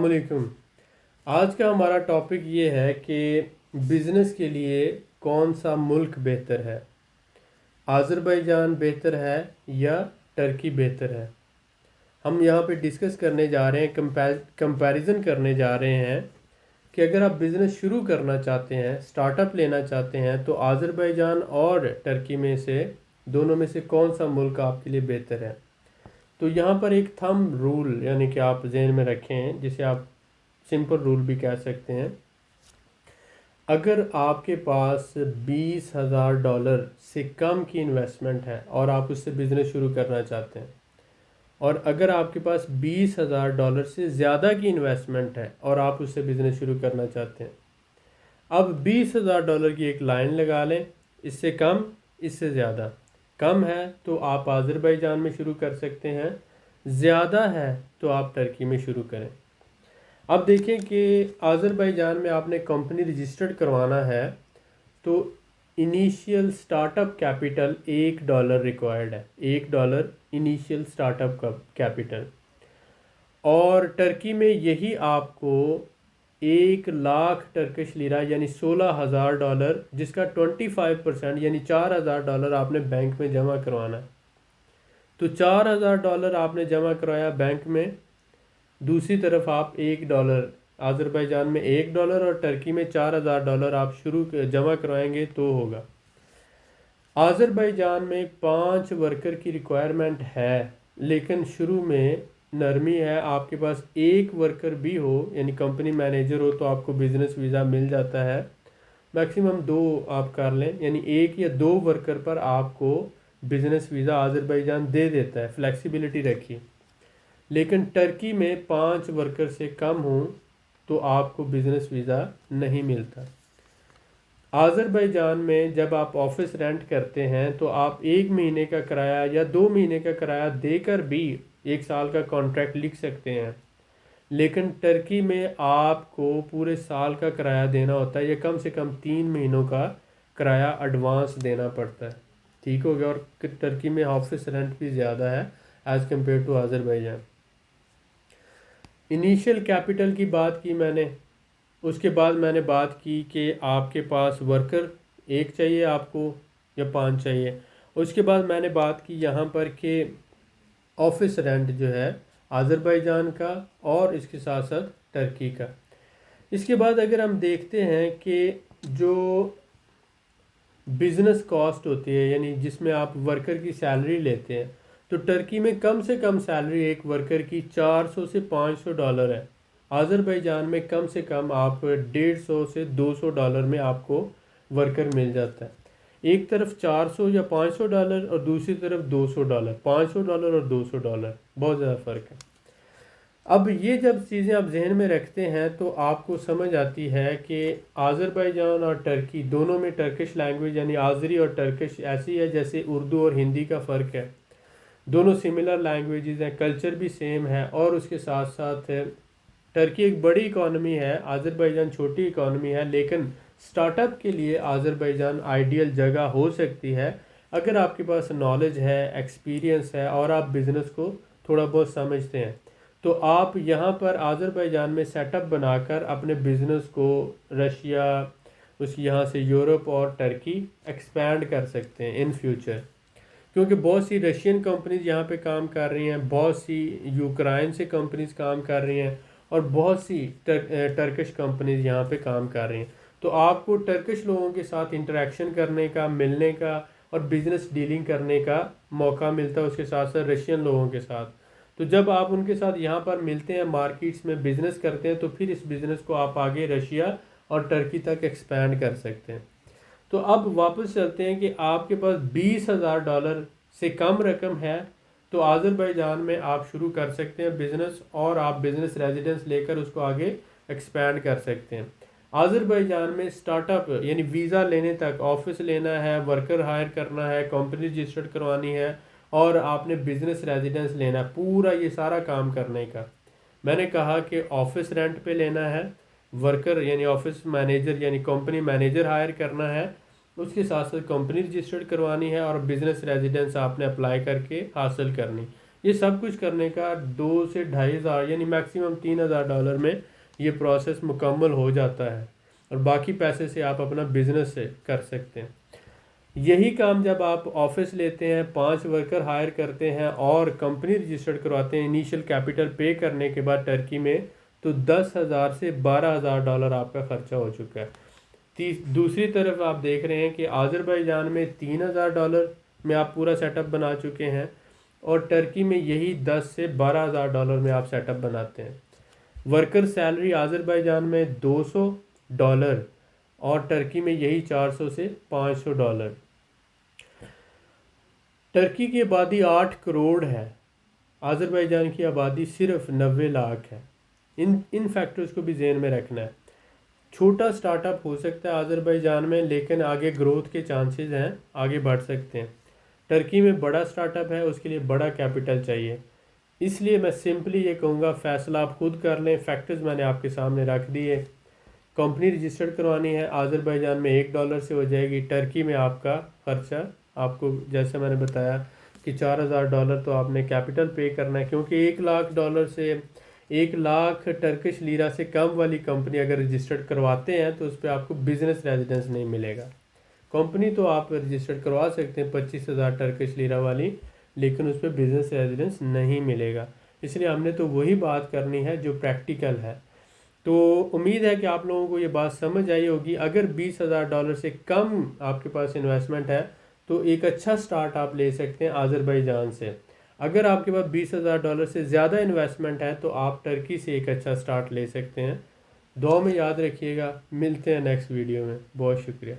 अस्सलामुअलैकुम। आज का हमारा टॉपिक ये है कि बिज़नेस के लिए कौन सा मुल्क बेहतर है, आज़रबाईजान बेहतर है या टर्की बेहतर है। हम यहाँ पे डिस्कस करने जा रहे हैं, कंपैरिजन करने जा रहे हैं कि अगर आप बिज़नेस शुरू करना चाहते हैं, स्टार्टअप लेना चाहते हैं, तो आज़रबाईजान और टर्की में से दोनों में से कौन सा मुल्क आपके लिए बेहतर है। तो यहाँ पर एक थंब रूल यानी कि आप जहन में रखें, जिसे आप सिंपल रूल भी कह सकते हैं। अगर आपके पास $20,000 से कम की इन्वेस्टमेंट है और आप उससे बिज़नेस शुरू करना चाहते हैं, और अगर आपके पास $20,000 से ज़्यादा की इन्वेस्टमेंट है और आप उससे बिज़नेस शुरू करना चाहते हैं, अब $20,000 की एक लाइन लगा लें, इससे कम, इससे ज़्यादा। कम है तो आप आज़रबाईजान में शुरू कर सकते हैं, ज़्यादा है तो आप टर्की में शुरू करें। अब देखें कि आज़रबाईजान में आपने कंपनी रजिस्टर्ड करवाना है तो इनिशियल स्टार्टअप कैपिटल $1 रिक्वायर्ड है, $1 इनिशियल स्टार्टअप का कैपिटल। और टर्की में यही आपको 1,00,000 टर्किश लीरा यानी $16,000, जिसका 25% यानी $4,000 आपने बैंक में जमा करवाना है। तो $4,000 आपने जमा करवाया बैंक में, दूसरी तरफ आप $1 आज़रबाईजान में $1 और टर्की में $4,000 आप शुरू जमा करवाएंगे तो होगा। आज़रबाईजान में 5 वर्कर की रिक्वायरमेंट है, लेकिन शुरू में नरमी है। आपके पास एक वर्कर भी हो यानी कंपनी मैनेजर हो तो आपको बिज़नेस वीज़ा मिल जाता है। मैक्सिमम 2 आप कर लें, यानी 1 या 2 वर्कर पर आपको बिज़नेस वीज़ा आज़रबाईजान दे देता है, फ्लेक्सिबिलिटी रखिए। लेकिन टर्की में 5 वर्कर से कम हो तो आपको बिज़नेस वीज़ा नहीं मिलता। आज़रबाईजान में जब आप ऑफिस रेंट करते हैं तो आप 1 महीने का किराया या 2 महीने का किराया देकर भी 1 साल का कॉन्ट्रैक्ट लिख सकते हैं। लेकिन टर्की में आपको पूरे साल का किराया देना होता है, या कम से कम 3 महीनों का किराया एडवांस देना पड़ता है। ठीक हो गया। और टर्की में ऑफिस रेंट भी ज़्यादा है as compare to Azerbaijan. Initial capital की बात की मैंने, उसके बाद मैंने बात की कि आपके पास वर्कर 1 चाहिए आपको या 5 चाहिए। उसके बाद मैंने बात की यहाँ पर कि ऑफिस रेंट जो है आज़रबाईजान का और इसके साथ साथ टर्की का। इसके बाद अगर हम देखते हैं कि जो बिज़नेस कॉस्ट होती है, यानी जिसमें आप वर्कर की सैलरी लेते हैं, तो टर्की में कम से कम सैलरी एक वर्कर की $400 से $500 है। आज़रबाईजान में कम से कम आप $150 से $200 में आपको वर्कर मिल जाता है। एक तरफ $400 या $500 और दूसरी तरफ $200, $500 और $200, बहुत ज़्यादा फ़र्क है। अब ये जब चीज़ें आप जहन में रखते हैं तो आपको समझ आती है कि आज़रबाईजान और टर्की दोनों में टर्किश लैंग्वेज यानी आज़री और टर्किश ऐसी है जैसे उर्दू और हिंदी का फ़र्क है। दोनों सिमिलर लैंग्वेजेस हैं, कल्चर भी सेम है, और उसके साथ साथ टर्की एक बड़ी इकॉनमी है, आज़रबाईजान छोटी इकॉनमी है। लेकिन स्टार्टअप के लिए आज़रबाईजान आइडियल जगह हो सकती है अगर आपके पास नॉलेज है, एक्सपीरियंस है और आप बिज़नेस को थोड़ा बहुत समझते हैं। तो आप यहाँ पर आज़रबाईजान में सेटअप बनाकर अपने बिज़नेस को रशिया, उस यहाँ से यूरोप और टर्की एक्सपैंड कर सकते हैं इन फ्यूचर, क्योंकि बहुत सी रशियन कंपनीज यहाँ पे काम कर रही हैं, बहुत सी यूक्रेन से कंपनीज काम कर रही हैं और बहुत सी टर्किश कंपनीज यहाँ पे काम कर रही हैं। तो आपको टर्किश लोगों के साथ इंटरेक्शन करने का, मिलने का और बिज़नेस डीलिंग करने का मौका मिलता है, उसके साथ साथ रशियन लोगों के साथ। तो जब आप उनके साथ यहाँ पर मिलते हैं, मार्केट्स में बिज़नेस करते हैं, तो फिर इस बिज़नेस को आप आगे रशिया और टर्की तक एक्सपैंड कर सकते हैं। तो अब वापस चलते हैं कि आपके पास $20,000 से कम रकम है तो आज़रबाईजान में आप शुरू कर सकते हैं बिज़नेस, और आप बिज़नेस रेजिडेंस लेकर उसको आगे एक्सपैंड कर सकते हैं। आज़रबाईजान में स्टार्टअप यानी वीज़ा लेने तक, ऑफिस लेना है, वर्कर हायर करना है, कंपनी रजिस्टर्ड करवानी है और आपने बिज़नेस रेजिडेंस लेना है, पूरा ये सारा काम करने का। मैंने कहा कि ऑफिस रेंट पे लेना है, वर्कर यानी ऑफिस मैनेजर यानी कंपनी मैनेजर हायर करना है, उसके साथ साथ कंपनी रजिस्टर्ड करवानी है और बिज़नेस रेजिडेंस आपने अप्लाई करके हासिल करनी। یہ سب کچھ کرنے کا 2 سے 2,500 یعنی میکسیمم $3,000 میں یہ پروسیس مکمل ہو جاتا ہے، اور باقی پیسے سے آپ اپنا بزنس سے کر سکتے ہیں۔ یہی کام جب آپ آفس لیتے ہیں، 5 ورکر ہائر کرتے ہیں اور کمپنی رجسٹرڈ کرواتے ہیں انیشیل کیپٹل پے کرنے کے بعد ٹرکی میں، تو $10,000 سے $12,000 آپ کا خرچہ ہو چکا ہے۔ دوسری طرف آپ دیکھ رہے ہیں کہ آذربائیجان میں $3,000 میں آپ پورا سیٹ اپ بنا چکے ہیں، اور ٹرکی میں یہی $10,000 سے $12,000 میں آپ سیٹ اپ بناتے ہیں۔ ورکر سیلری آذربائیجان میں $200 اور ٹرکی میں یہی $400 سے $500۔ ٹرکی کی آبادی 8 کروڑ ہے، آذربائیجان کی آبادی صرف 90 لاکھ ہے۔ ان فیکٹرز کو بھی ذہن میں رکھنا ہے۔ چھوٹا سٹارٹ اپ ہو سکتا ہے آذربائیجان میں، لیکن آگے گروتھ کے چانسز ہیں، آگے بڑھ سکتے ہیں۔ ٹرکی میں بڑا سٹارٹ اپ ہے، اس کے لیے بڑا کیپٹل چاہیے، اس لیے میں سمپلی یہ کہوں گا فیصلہ آپ خود کر لیں۔ فیکٹرز میں نے آپ کے سامنے رکھ دیے۔ کمپنی رجسٹرڈ کروانی ہے آذربائیجان میں $1 سے ہو جائے گی۔ ٹرکی میں آپ کا خرچہ آپ کو جیسے میں نے بتایا کہ $4,000 تو آپ نے کیپٹل پے کرنا ہے، کیونکہ $1,00,000 سے 1,00,000 ٹرکش لیرہ سے کم والی کمپنی اگر رجسٹرڈ کرواتے ہیں تو اس پہ آپ کو بزنس ریزیڈنس نہیں ملے گا۔ کمپنی تو آپ رجسٹرڈ کروا سکتے ہیں 25,000 ٹرکش لیرہ والی، لیکن اس پہ بزنس ریزیڈنس نہیں ملے گا۔ اس لیے ہم نے تو وہی بات کرنی ہے جو پریکٹیکل ہے۔ تو امید ہے کہ آپ لوگوں کو یہ بات سمجھ آئی ہوگی۔ اگر $20,000 سے کم آپ کے پاس انویسٹمنٹ ہے تو ایک اچھا سٹارٹ آپ لے سکتے ہیں آذربائیجان سے۔ اگر آپ کے پاس $20,000 سے زیادہ انویسٹمنٹ ہے تو آپ ٹرکی سے ایک اچھا سٹارٹ لے سکتے ہیں۔ دعا میں یاد رکھیے گا، ملتے ہیں نیکسٹ ویڈیو میں۔ بہت شکریہ۔